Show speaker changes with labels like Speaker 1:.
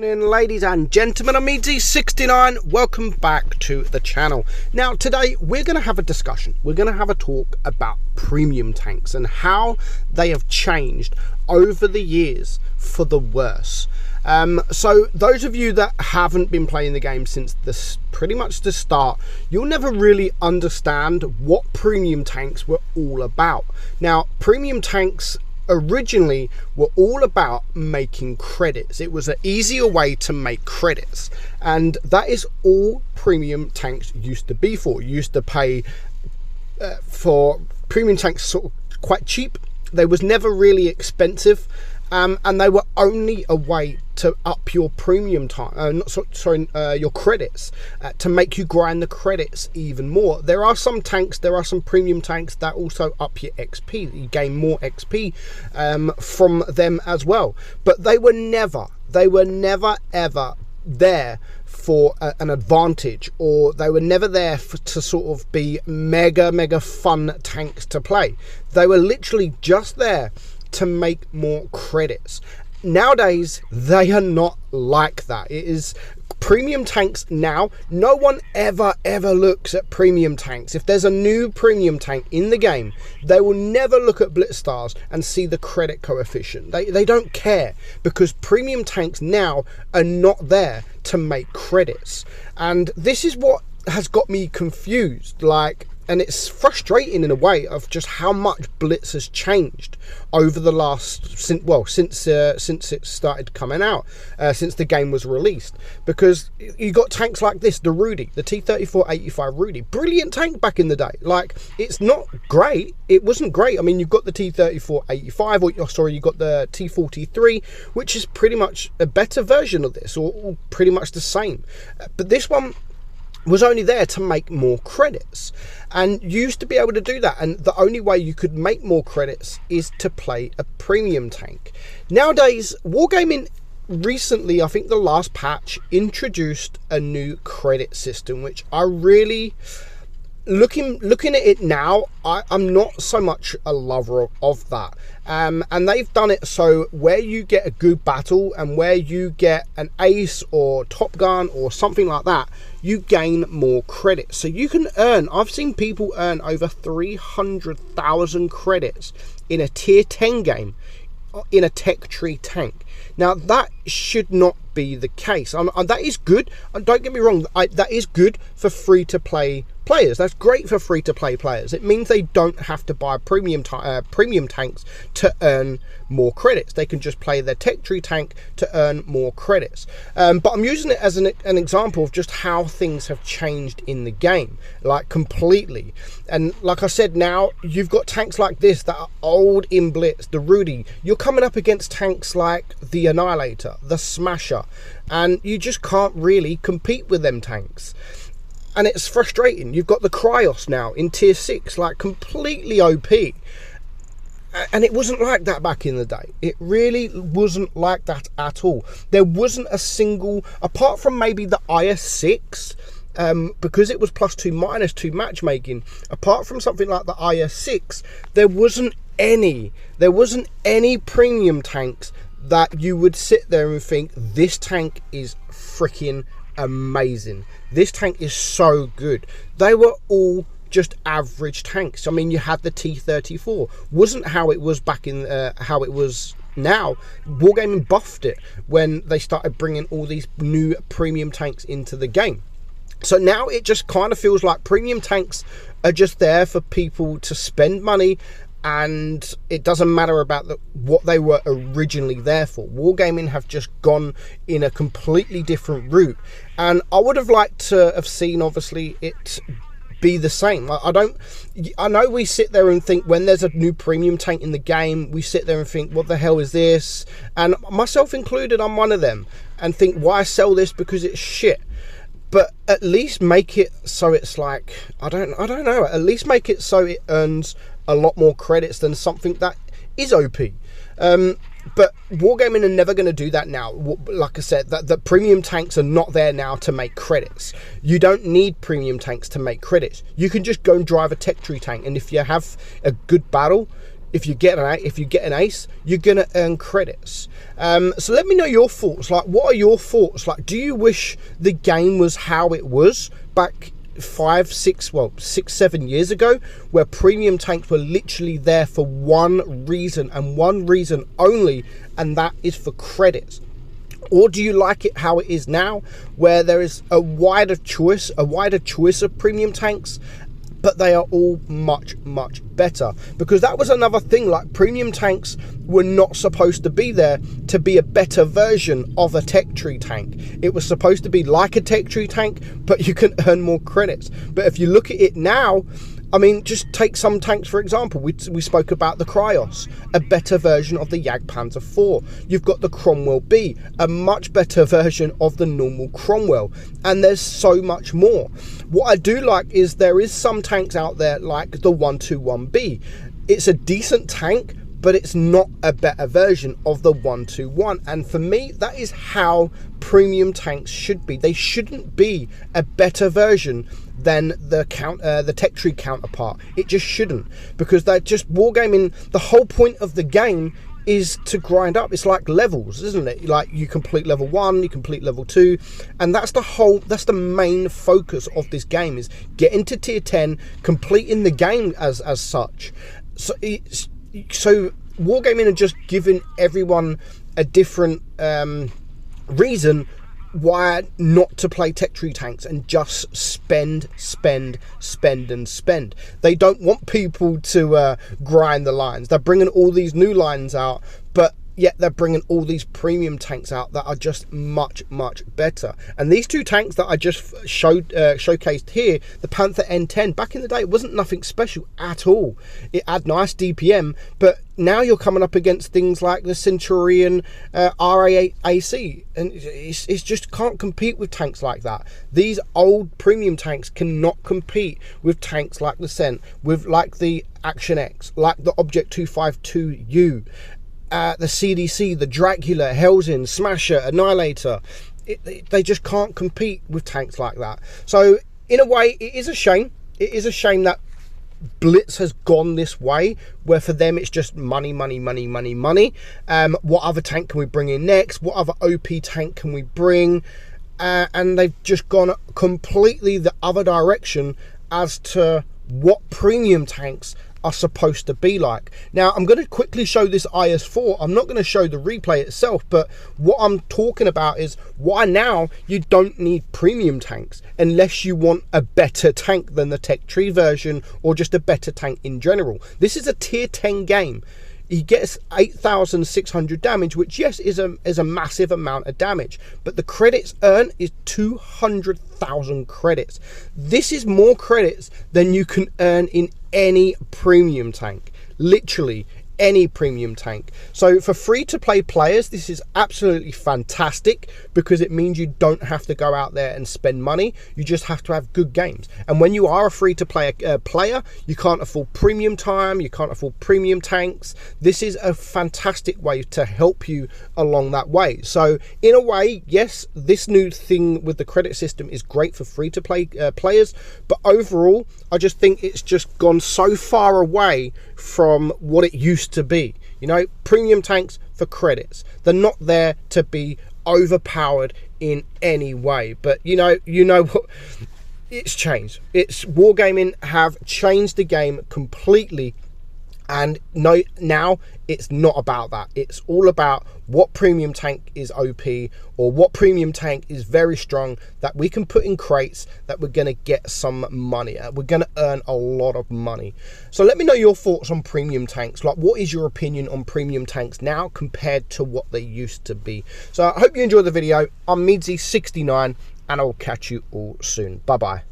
Speaker 1: Ladies and gentlemen, I'm meadsyreplays. Welcome back to the channel. Now today we're going to have a discussion. We're going to have a talk about premium tanks and how they have changed over the years for the worse. So those of you that haven't been playing the game since pretty much the start, you'll never really understand what premium tanks were all about. Now, premium tanks originally were all about making credits. It was an easier way to make credits, and that is all premium tanks used to be for. You used to pay for premium tanks sort of quite cheap. They was never really expensive, and they were only a way to up your premium time, your credits, to make you grind the credits even more. There are some premium tanks that also up your XP. You gain more XP from them as well. But they were never ever there for an advantage, or they were never there to sort of be mega fun tanks to play. They were literally just there to make more credits. Nowadays they are not like that. It is premium tanks now. No one ever looks at premium tanks. If there's a new premium tank in the game, they will never look at blitz stars and see the credit coefficient. They don't care, because premium tanks now are not there to make credits. And this is what has got me confused, and it's frustrating in a way of just how much blitz has changed over the last, since it started coming out, since the game was released. Because you got tanks like this, the Rudy, the T-34-85 Rudy, brilliant tank back in the day. It's not great. It wasn't great. I mean, you've got the T-34-85, you got the T-43, which is pretty much a better version of this, or pretty much the same. But this one was only there to make more credits, and you used to be able to do that, and the only way you could make more credits is to play a premium tank. Nowadays, Wargaming recently, I think the last patch, introduced a new credit system, which I really, looking at it now, I'm not so much a lover of that. And they've done it so where you get a good battle and where you get an ace or Top Gun or something like that, you gain more credits. So you can earn, I've seen people earn over 300,000 credits in a tier 10 game in a tech tree tank. Now that should not be the case. That is good. Don't get me wrong. That is good for free-to-play players. That's great for free-to-play players. It means they don't have to buy premium tanks to earn more credits. They can just play their tech tree tank to earn more credits. But I'm using it as an example of just how things have changed in the game, completely. And like I said, now you've got tanks like this that are old in blitz, the Rudy. You're coming up against tanks like the Annihilator, the Smasher, and you just can't really compete with them tanks. And it's frustrating. You've got the Cryos now in tier 6, completely OP. And it wasn't like that back in the day. It really wasn't like that at all. There wasn't a single, apart from maybe the IS-6, because it was +2, -2 matchmaking, apart from something like the IS-6, there wasn't any premium tanks that you would sit there and think, this tank is freaking amazing. This tank is so good. They were all just average tanks. I mean, you had the T-34. Wasn't how it was back in, how it was now. Wargaming buffed it when they started bringing all these new premium tanks into the game. So now it just kind of feels like premium tanks are just there for people to spend money, and it doesn't matter about what they were originally there for. Wargaming have just gone in a completely different route, and I would have liked to have seen, obviously, it be the same. I know we sit there and think, when there's a new premium tank in the game, we sit there and think, what the hell is this? And myself included, I'm one of them, and think, why sell this because it's shit? But at least make it so it's I don't know, at least make it so it earns a lot more credits than something that is OP. But Wargaming are never going to do that now. Like I said, the premium tanks are not there now to make credits. You don't need premium tanks to make credits. You can just go and drive a tech tree tank, and if you have a good battle, If you get an ace, you're gonna earn credits. So let me know your thoughts. Like, what are your thoughts? Like, do you wish the game was how it was back 6, 7 years ago, where premium tanks were literally there for one reason and one reason only, and that is for credits? Or do you like it how it is now, where there is a wider choice of premium tanks, but they are all much better? Because that was another thing, like, premium tanks were not supposed to be there to be a better version of a tech tree tank. It was supposed to be like a tech tree tank, but you can earn more credits. But if you look at it now, I mean, just take some tanks, for example. We spoke about the Cryos, a better version of the Jagdpanzer IV. You've got the Cromwell B, a much better version of the normal Cromwell. And there's so much more. What I do like is there is some tanks out there like the 121B. It's a decent tank, but it's not a better version of the 121. And for me, that is how premium tanks should be. They shouldn't be a better version than the tech tree counterpart. It just shouldn't, because they're just wargaming. The whole point of the game is to grind up. It's like levels, isn't it? Like, you complete level 1, you complete level 2, and that's the main focus of this game, is getting to tier 10, completing the game as such. So wargaming are just giving everyone a different reason why not to play tech tree tanks and just spend. They don't want people to grind the lines. They're bringing all these new lines out, but yet they're bringing all these premium tanks out that are just much better. And these two tanks that I just showcased here, the Panther N10, back in the day, it wasn't nothing special at all. It had nice DPM, but now you're coming up against things like the Centurion RA8AC, and it's just can't compete with tanks like that. These old premium tanks cannot compete with tanks like the Cent, with like the Action X, like the Object 252U, the CDC, the Dracula, Hellsin, Smasher, Annihilator. They just can't compete with tanks like that. So in a way, it is a shame. It is a shame that Blitz has gone this way, where for them it's just money. What other tank can we bring in next? What other OP tank can we bring? And they've just gone completely the other direction as to what premium tanks are supposed to be like. Now, I'm going to quickly show this IS-4. I'm not going to show the replay itself, but what I'm talking about is why now you don't need premium tanks unless you want a better tank than the tech tree version, or just a better tank in general. This is a tier 10 game. He gets 8,600 damage, which, yes, is a massive amount of damage, but the credits earned is 200,000 credits. This is more credits than you can earn in any premium tank, literally any premium tank. So for free-to-play players, this is absolutely fantastic, because it means you don't have to go out there and spend money. You just have to have good games. And when you are a free-to-play player, you can't afford premium time, you can't afford premium tanks. This is a fantastic way to help you along that way. So in a way, yes, this new thing with the credit system is great for free-to-play players, but overall, I just think it's just gone so far away from what it used to be. You know, premium tanks for credits. They're not there to be overpowered in any way. But you know what? It's changed. It's wargaming have changed the game completely. And no, now it's not about that. It's all about what premium tank is OP, or what premium tank is very strong that we can put in crates that we're going to get some money at. We're going to earn a lot of money. So let me know your thoughts on premium tanks. Like, what is your opinion on premium tanks now compared to what they used to be? So I hope you enjoyed the video. I'm meadsy69, and I will catch you all soon. Bye-bye.